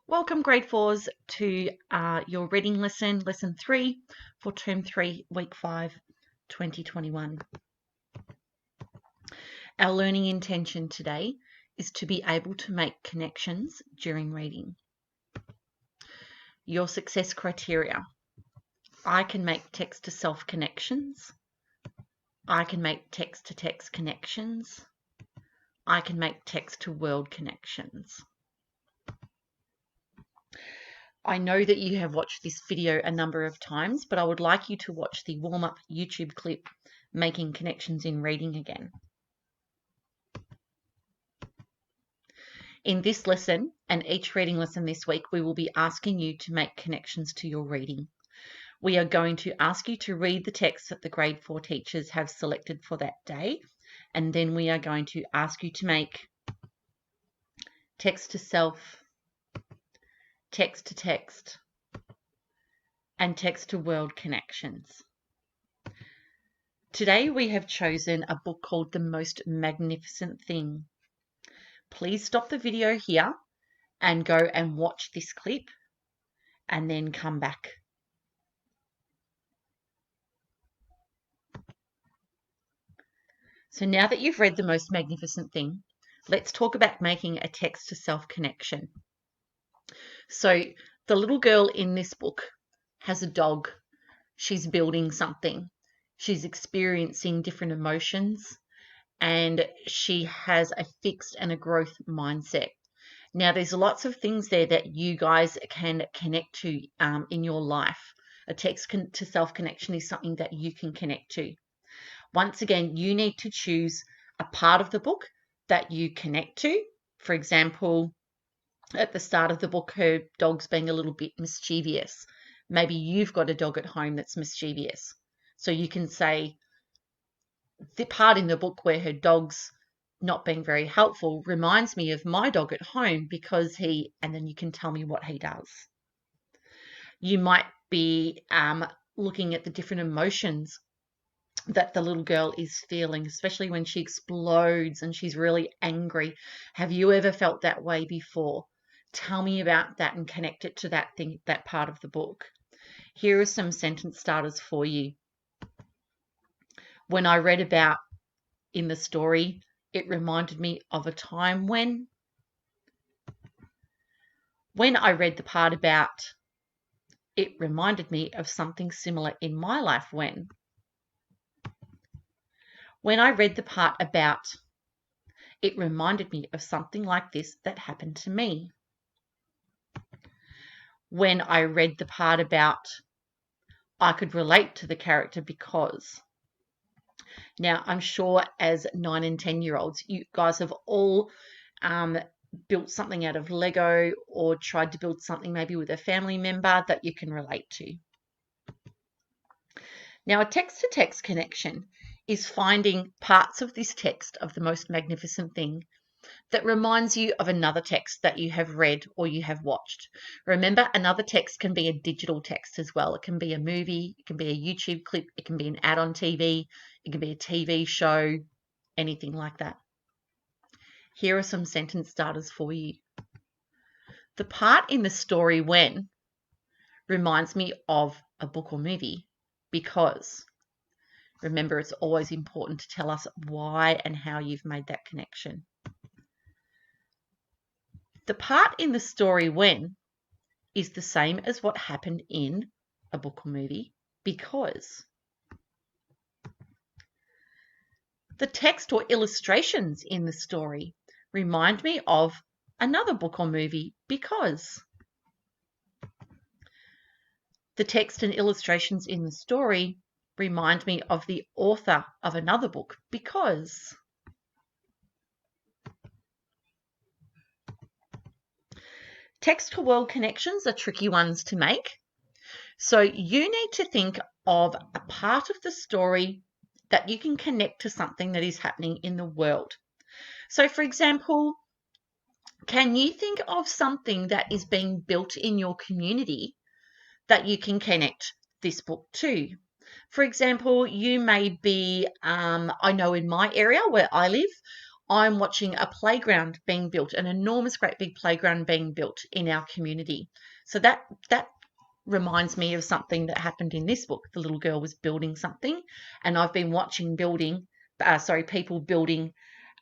Welcome grade 4s to your reading lesson 3 for term 3, week 5, 2021. Our learning intention today is to be able to make connections during reading. Your success criteria. I can make text-to-self connections. I can make text-to-text connections. I can make text-to-world connections. I know that you have watched this video a number of times, but I would like you to watch the warm-up YouTube clip, Making Connections in Reading again. In this lesson and each reading lesson this week, we will be asking you to make connections to your reading. We are going to ask you to read the text that the grade 4 teachers have selected for that day, and then we are going to ask you to make text-to-self, text-to-text, and text-to-world connections. Today we have chosen a book called The Most Magnificent Thing. Please stop the video here and go and watch this clip and then come back. So now that you've read The Most Magnificent Thing, let's talk about making a text-to-self connection. So the little girl in this book has a dog. She's building something. She's experiencing different emotions, and she has a fixed and a growth mindset. Now, there's lots of things there that you guys can connect to in your life. A text-to-self connection is something that you can connect to. Once again, you need to choose a part of the book that you connect to. For example, at the start of the book, her dog's being a little bit mischievous. Maybe you've got a dog at home that's mischievous. So you can say, the part in the book where her dog's not being very helpful reminds me of my dog at home because and then you can tell me what he does. You might be looking at the different emotions that the little girl is feeling, especially when she explodes and she's really angry. Have you ever felt that way before? Tell me about that and connect it to that part of the book. Here are some sentence starters for you. When I read about in the story, it reminded me of a time when I read the part about, it reminded me of something similar in my life when I read the part about, it reminded me of something like this that happened to me. When I read the part about, I could relate to the character because. Now, I'm sure as 9 and 10-year-olds, you guys have all built something out of Lego or tried to build something maybe with a family member that you can relate to. Now, a text-to-text connection is finding parts of this text of The Most Magnificent Thing that reminds you of another text that you have read or you have watched. Remember, another text can be a digital text as well. It can be a movie, it can be a YouTube clip, it can be an ad on TV, it can be a TV show, anything like that. Here are some sentence starters for you. The part in the story when reminds me of a book or movie because. Remember, it's always important to tell us why and how you've made that connection. The part in the story when is the same as what happened in a book or movie because. The text or illustrations in the story remind me of another book or movie because. The text and illustrations in the story remind me of the author of another book because. Text-to-world connections are tricky ones to make. So you need to think of a part of the story that you can connect to something that is happening in the world. So for example, can you think of something that is being built in your community that you can connect this book to? For example, you may be, I know in my area where I live, I'm watching a playground being built, an enormous, great big playground being built in our community. So that reminds me of something that happened in this book. The little girl was building something, and I've been watching people building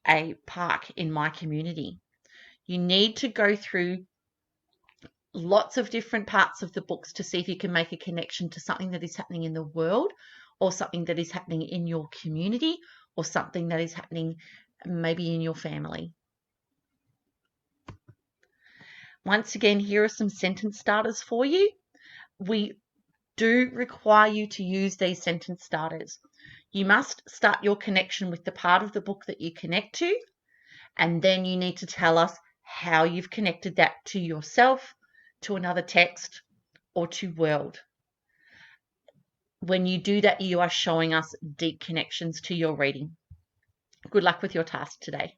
a park in my community. You need to go through lots of different parts of the books to see if you can make a connection to something that is happening in the world, or something that is happening in your community, or something that is happening maybe in your family. Once again, here are some sentence starters for you. We do require you to use these sentence starters. You must start your connection with the part of the book that you connect to, and then you need to tell us how you've connected that to yourself, to another text, or to world. When you do that, you are showing us deep connections to your reading. Good luck with your task today.